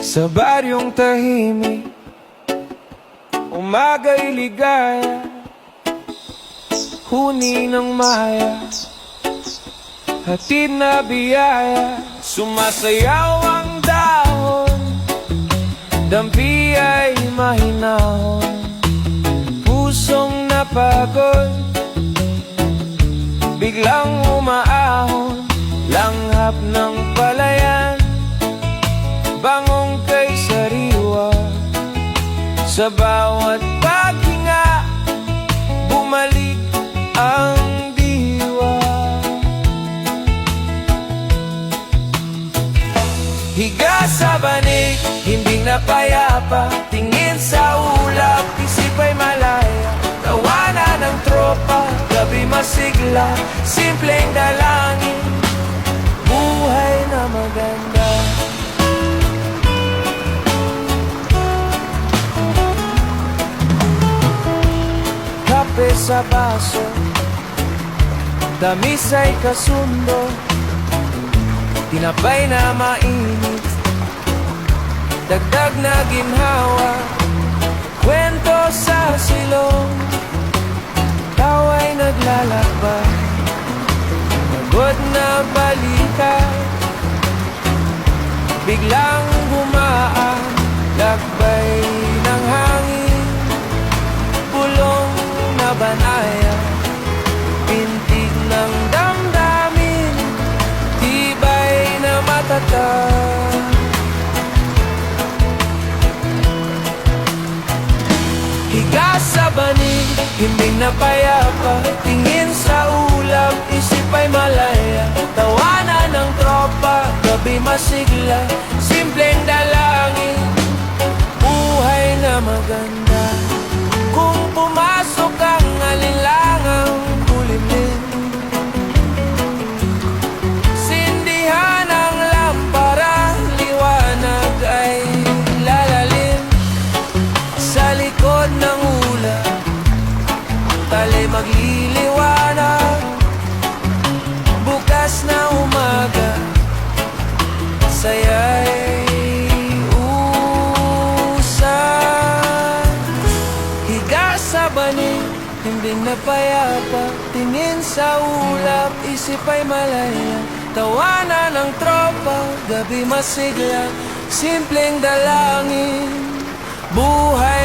Sa baryong tahimik, umaga'y ligaya, huni ng maya, hatid na biyaya. Sumasayaw ang dahon, dampi ay mahinahon, pusong napagod, biglang umaahon, langhap ng palayan, bangong kay sariwa. Sa bawat paghinga, bumalik ang diwa. Higa sa banig, hindi na payapa, tingin sa ulap, isip ay malaya. Tawanan ng tropa, gabi masigla, simpleng dalangin, buhay na maganda. Kape sa baso, tamis ay kasundo, tinapay na mainit, dagdag na ginhawa, kwento sa silong, tawa'y naglalakbay, pagod na balikan, biglang gumaan, lakbay ng hangin, bulong na banaya, pintig ng damdamin, tibay na matatag. Higa sa banig, hindi na payapa, tingin sa ulap, isip ay malaya. Tawanan ng tropa, gabi masigla, simpleng dalangin, buhay na maganda. Kung pumasok ang alinlangang kulimlim, sindihan ang lampara, liwanag ay lalalim. Sa likod ng ulap, tali magliliwanag, bukas na umaga, saya'y sa banig, hindi na payapa, tingin sa ulap, isip ay malaya. Tawanan ng tropa, gabi masigla, simpleng dalangin, buhay